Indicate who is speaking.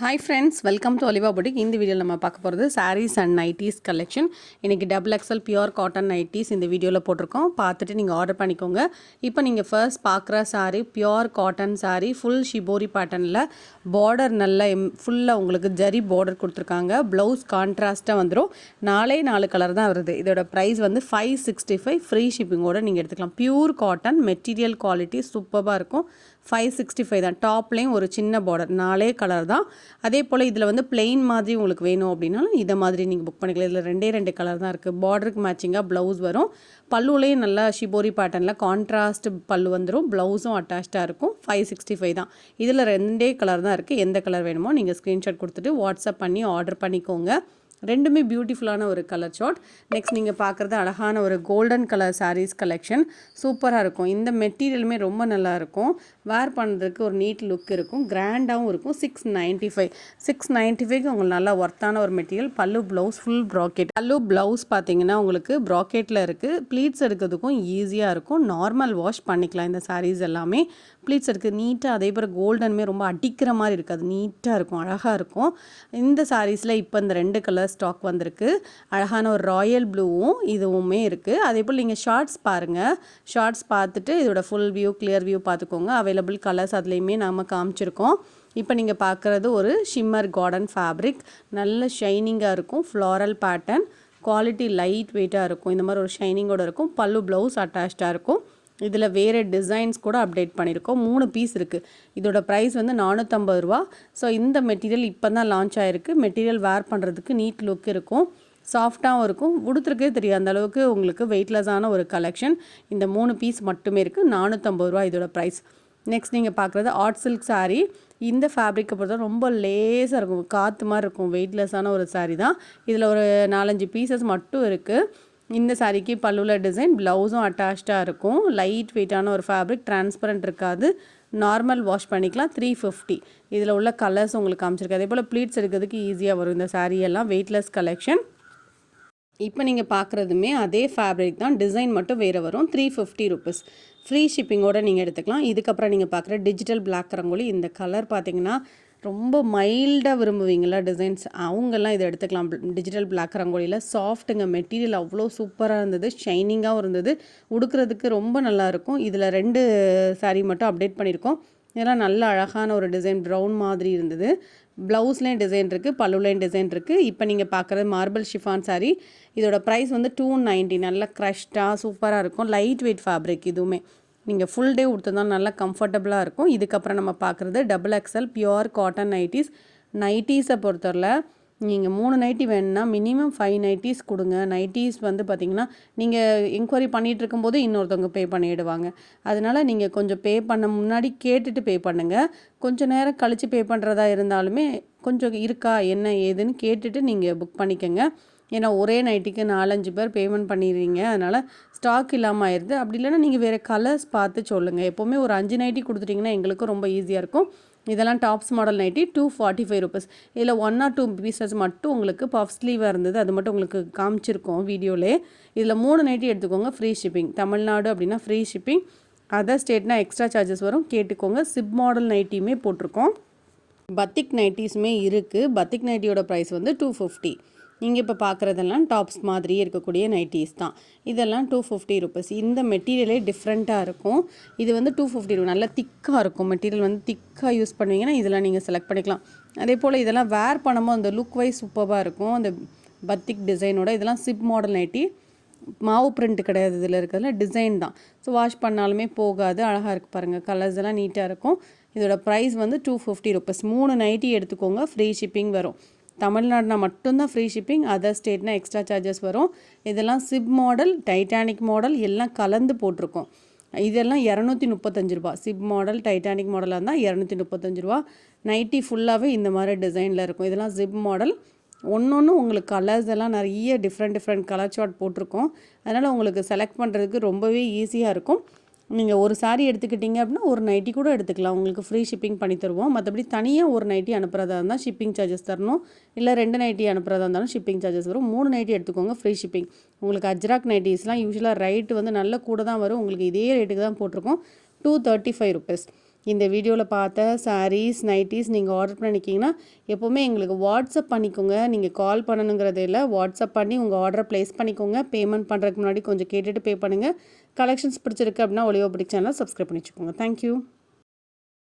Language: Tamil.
Speaker 1: Hi friends, welcome to Oliva boutique. இந்த வீடியோவில் நம்ம பார்க்க போகிறது சாரீஸ் அண்ட் நைட்டிஸ் கலெக்ஷன். இன்றைக்கி double XL pure cotton nighties இந்த வீடியோவில் போட்டிருக்கோம். பார்த்துட்டு நீங்கள் ஆர்டர் பண்ணிக்கோங்க. இப்போ நீங்கள் ஃபர்ஸ்ட் பார்க்குற sari pure cotton sari, full shibori பேட்டர்னில் பார்டர் நல்ல ஃபுல்லாக உங்களுக்கு ஜரி பார்டர் கொடுத்துருக்காங்க. ப்ளவுஸ் கான்ட்ராஸ்ட்டாக வந்துடும். 4 கலர் தான் வருது. இதோட ப்ரைஸ் வந்து 565, ஃப்ரீ ஷிப்பிங்கோடு நீங்கள் எடுத்துக்கலாம். பியூர் காட்டன் மெட்டீரியல் குவாலிட்டி சூப்பராக இருக்கும். 565 தான். டாப்லேயும் ஒரு சின்ன பார்டர் 4 கலர் தான். அதே போல் இதில் வந்து பிளெயின் மாதிரி உங்களுக்கு வேணும் அப்படின்னாலும் இதை மாதிரி நீங்கள் புக் பண்ணிக்கலாம். இதில் 2 கலர் தான் இருக்குது. பார்டருக்கு மேட்சிங்காக ப்ளவுஸ் வரும். பல்லுலேயும் நல்லா ஷிபோரி பேட்டர்னில் கான்ட்ராஸ்ட் பல்லு வந்துடும். ப்ளவுஸும் அட்டாச்சாக இருக்கும். 565 தான். இதில் 2 கலர் தான் இருக்குது. எந்த கலர் வேணுமோ நீங்கள் ஸ்க்ரீன்ஷாட் கொடுத்துட்டு வாட்ஸ்அப் பண்ணி ஆர்டர் பண்ணிக்கோங்க. ரெண்டுமே பியூட்டிஃபுல்லான ஒரு கலர் சார்ட். நெக்ஸ்ட் நீங்கள் பார்க்குறது அழகான ஒரு கோல்டன் கலர் சாரீஸ் கலெக்ஷன். சூப்பராக இருக்கும். இந்த மெட்டீரியலுமே ரொம்ப நல்லாயிருக்கும். வேர் பண்ணுறதுக்கு ஒரு நீட் லுக் இருக்கும். கிராண்டாகவும் இருக்கும். 695 உங்களுக்கு நல்லா ஒர்த்தான ஒரு மெட்டீரியல். பல்லு ப்ளவுஸ் ஃபுல் ப்ராக்கெட். பல்லு ப்ளவுஸ் பார்த்தீங்கன்னா உங்களுக்கு ப்ராக்கெட்டில் இருக்குது. ப்ளீட்ஸ் எடுக்கிறதுக்கும் ஈஸியாக இருக்கும். நார்மல் வாஷ் பண்ணிக்கலாம். இந்த சாரீஸ் எல்லாமே ப்ளீட்ஸ் இருக்குது நீட்டாக. அதே போல் கோல்டனுமே ரொம்ப அடிக்கிற மாதிரி இருக்காது. நீட்டாக இருக்கும், அழகாக இருக்கும். இந்த சாரீஸில் இப்போ இந்த 2 கலர் ஸ்டாக் வந்திருக்கு. அழகான ஒரு ராயல் ப்ளூவும் இதுவுமே இருக்குது. அதே போல் நீங்கள் ஷார்ட்ஸ் பாருங்கள். ஷார்ட்ஸ் பார்த்துட்டு இதோட ஃபுல் வியூ கிளியர் வியூ பார்த்துக்கோங்க. அவைலபிள் கலர்ஸ் அதுலேயுமே நம்ம காமிச்சிருக்கோம். இப்போ நீங்கள் பார்க்குறது ஒரு ஷிம்மர் கார்டன் ஃபேப்ரிக். நல்ல ஷைனிங்காக இருக்கும். Floral pattern. குவாலிட்டி லைட் வெயிட்டாக இருக்கும். இந்த மாதிரி ஒரு ஷைனிங்கோடு இருக்கும். பல்லு ப்ளவுஸ் அட்டாச்சாக இருக்கும். இதில் வேறு டிசைன்ஸ் கூட அப்டேட் பண்ணியிருக்கோம். 3 பீஸ் இருக்குது. இதோட ப்ரைஸ் வந்து 450 ரூபா. ஸோ இந்த மெட்டீரியல் இப்போ தான் லான்ச் ஆகிருக்கு. மெட்டீரியல் வேர் பண்ணுறதுக்கு நீட் லுக் இருக்கும். சாஃப்டாகவும் இருக்கும். உடுத்துறக்கே தெரியும் அந்தளவுக்கு உங்களுக்கு வெயிட்லெஸ்ஸான ஒரு கலெக்ஷன். இந்த 3 பீஸ் மட்டுமே இருக்குது. 450 ரூபா இதோட ப்ரைஸ். நெக்ஸ்ட் நீங்கள் பார்க்குறது ஆர்ட் சில்க் சாரீ. இந்த ஃபேப்ரிக்கை பொறுத்த ரொம்ப லேஸாக இருக்கும். காற்று மாதிரி இருக்கும். வெயிட்லெஸ்ஸான ஒரு சாரீ தான். இதில் ஒரு 4-5 பீசஸ் மட்டும் இருக்குது. இந்த சாரீக்கு பல்லுவில் டிசைன், ப்ளவுஸும் அட்டாச்சாக இருக்கும். லைட் வெயிட்டான ஒரு ஃபேப்ரிக். டிரான்ஸ்பரண்ட் இருக்காது. நார்மல் வாஷ் பண்ணிக்கலாம். 350. இதில் உள்ள கலர்ஸ் உங்களுக்கு காமிச்சிருக்கு. அதே போல் ப்ளீட்ஸ் எடுக்கிறதுக்கு ஈஸியாக வரும். இந்த சாரீ எல்லாம் வெயிட்லெஸ் கலெக்ஷன். இப்போ நீங்கள் பார்க்குறதுமே அதே ஃபேப்ரிக் தான். டிசைன் மட்டும் வேறு வரும். 350 ருபீஸ். ஃப்ரீ ஷிப்பிங்கோடு நீங்கள் எடுத்துக்கலாம். இதுக்கப்புறம் நீங்கள் பார்க்குற டிஜிட்டல் பிளாக் ரங்கோலி. இந்த கலர் பார்த்தீங்கன்னா ரொம்ப மைல்டாக விரும்புவீங்களா டிசைன்ஸ், அவங்கெல்லாம் இதை எடுத்துக்கலாம். டிஜிட்டல் பிளாக் ரங்கோலியில் சாஃப்ட்டுங்க. மெட்டீரியல் அவ்வளோ சூப்பராக இருந்தது. ஷைனிங்காகவும் இருந்தது. உடுக்கிறதுக்கு ரொம்ப நல்லாயிருக்கும். இதில் 2 சாரீ மட்டும் அப்டேட் பண்ணியிருக்கோம். இதெல்லாம் நல்ல அழகான ஒரு டிசைன். ப்ரௌன் மாதிரி இருந்தது. ப்ளவுஸ்லேயும் டிசைன் இருக்குது. பல்லுலேயும் டிசைன் இருக்குது. இப்போ நீங்கள் பார்க்குறது மார்பிள் ஷிஃபான் சாரீ. இதோட ப்ரைஸ் வந்து 290. நல்ல க்ரஷ்டாக சூப்பராக இருக்கும். Light weight fabric. இதுவுமே நீங்கள் ஃபுல் டே உடுத்துதான் நல்லா கம்ஃபர்டபுளாக இருக்கும். இதுக்கப்புறம் நம்ம பார்க்குறது double XL pure cotton nighties. நைட்டிஸை பொறுத்தவரை நீங்கள் 3 நைட்டி வேணும்னா மினிமம் 5 நைட்டிஸ் கொடுங்க. நைட்டிஸ் வந்து பார்த்திங்கன்னா நீங்கள் என்கொயரி பண்ணிகிட்டு இருக்கும்போது இன்னொருத்தவங்க பே பண்ணிவிடுவாங்க. அதனால் நீங்கள் கொஞ்சம் பே பண்ண முன்னாடி கேட்டுட்டு பே பண்ணுங்கள். கொஞ்சம் நேரம் கழித்து பே பண்ணுறதா இருந்தாலுமே கொஞ்சம் இருக்கா என்ன ஏதுன்னு கேட்டுட்டு நீங்கள் புக் பண்ணிக்கோங்க. ஏன்னா ஒரே நைட்டிக்கு 4-5 பேர் பேமெண்ட் பண்ணிடுறீங்க. அதனால் ஸ்டாக் இல்லாமல் ஆயிடுது. அப்படி இல்லைன்னா நீங்கள் வேறு கலர்ஸ் பார்த்து சொல்லுங்கள். எப்போவுமே ஒரு 5 நைட்டி கொடுத்துட்டிங்கன்னா எங்களுக்கும் ரொம்ப ஈஸியாக இருக்கும். இதெல்லாம் டாப்ஸ் மாடல் நைட்டி. 245 ருபீஸ். இதில் 1 or 2 பீசஸ் மட்டும் உங்களுக்கு பஃப் ஸ்லீவாக இருந்தது. அது மட்டும் உங்களுக்கு காமிச்சிருக்கோம் வீடியோலே. இதில் 3 நைட்டி எடுத்துக்கோங்க. Free shipping. தமிழ்நாடு அப்படின்னா ஃப்ரீ ஷிப்பிங். அதர் ஸ்டேட்னா எக்ஸ்ட்ரா சார்ஜஸ் வரும். கேட்டுக்கோங்க. சிப் மாடல் நைட்டியுமே போட்டிருக்கோம். பத்திக் நைட்டிஸுமே இருக்குது. பத்திக் நைட்டியோட ப்ரைஸ் வந்து 250. நீங்கள் இப்போ பார்க்குறதெல்லாம் டாப்ஸ் மாதிரியே இருக்கக்கூடிய நைட்டிஸ் தான். இதெல்லாம் 250 ருபீஸ். இந்த மெட்டீரியலே டிஃப்ரெண்ட்டாக இருக்கும். இது வந்து 250 நல்லா திக்காக இருக்கும். மெட்டீரியல் வந்து திக்காக யூஸ் பண்ணுவீங்கன்னா இதெல்லாம் நீங்கள் செலக்ட் பண்ணிக்கலாம். அதே போல் இதெல்லாம் வேர் பண்ணும்போது அந்த லுக் வைஸ் சூப்பராக இருக்கும். அந்த பத்திக் டிசைனோட. இதெல்லாம் சிப் மாடல் நைட்டி. மாவு பிரிண்ட் கிடையாது. இதில் இருக்கிறதுல டிசைன் தான். ஸோ வாஷ் பண்ணாலுமே போகாது. அழகாக இருக்குது பாருங்கள். கலர்ஸ் எல்லாம் நீட்டாக இருக்கும். இதோட ப்ரைஸ் வந்து 250 ருபீஸ். 3 நைட்டி எடுத்துக்கோங்க. ஃப்ரீ ஷிப்பிங் வரும். தமிழ்நாடுனா மட்டும்தான் ஃப்ரீ ஷிப்பிங். அதர் ஸ்டேட்னா எக்ஸ்ட்ரா சார்ஜஸ் வரும். இதெல்லாம் சிப் மாடல், டைட்டானிக் மாடல் எல்லாம் கலந்து போட்டிருக்கோம். இதெல்லாம் 235 ரூபா. சிப் மாடல், டைட்டானிக் மாடலாக இருந்தால் 235 ரூபா. நைட்டி ஃபுல்லாகவே இந்த மாதிரி டிசைனில் இருக்கும். இதெல்லாம் சிப் மாடல். ஒன்று உங்களுக்கு கலர்ஸ் எல்லாம் நிறைய டிஃப்ரெண்ட் கலர் சார்ட் போட்டிருக்கோம். அதனால் உங்களுக்கு செலக்ட் பண்ணுறதுக்கு ரொம்பவே ஈஸியாக இருக்கும். நீங்கள் ஒரு சாரீ எடுத்துக்கிட்டிங்க அப்படின்னா ஒரு நைட்டி கூட எடுத்துக்கலாம். உங்களுக்கு ஃப்ரீ ஷிப்பிங் பண்ணி தருவோம். மற்றபடி தனியாக ஒரு நைட்டி அனுப்புகிறதா இருந்தால் ஷிப்பிங் சார்ஜஸ் தரணும். இல்லை 2 நைட்டி அனுப்புகிறதா இருந்தாலும் ஷிப்பிங் சார்ஜஸ் வரும். 3 நைட்டி எடுத்துக்கோங்க. Free shipping. உங்களுக்கு அஜ்ராக் நைட்டிஸ்லாம் யூஸ்வலாக ரேட்டு வந்து நல்ல கூட தான் வரும். உங்களுக்கு இதே ரேட்டுக்கு தான் போட்டிருக்கோம். 235 ருபீஸ். இந்த வீடியோவில் பார்த்த சாரீஸ் நைட்டிஸ் நீங்கள் ஆர்டர் பண்ணிக்கிங்கன்னா எப்போவுமே எங்களுக்கு வாட்ஸ்அப் பண்ணிக்கோங்க. நீங்கள் கால் பண்ணணுங்கிறது இல்லை, வாட்ஸ்அப் பண்ணி உங்கள் ஆர்டரை ப்ளேஸ் பண்ணிக்கோங்க. பேமெண்ட் பண்ணுறதுக்கு முன்னாடி கொஞ்சம் கேட்டுட்டு பே பண்ணுங்கள். கலெக்ஷன்ஸ் பிடிச்சிருக்கு அப்படின்னா ஒலிவோ புட்டிக் சேனலை சப்ஸ்கிரைப் பண்ணி வச்சுக்கோங்க. தேங்க்யூ.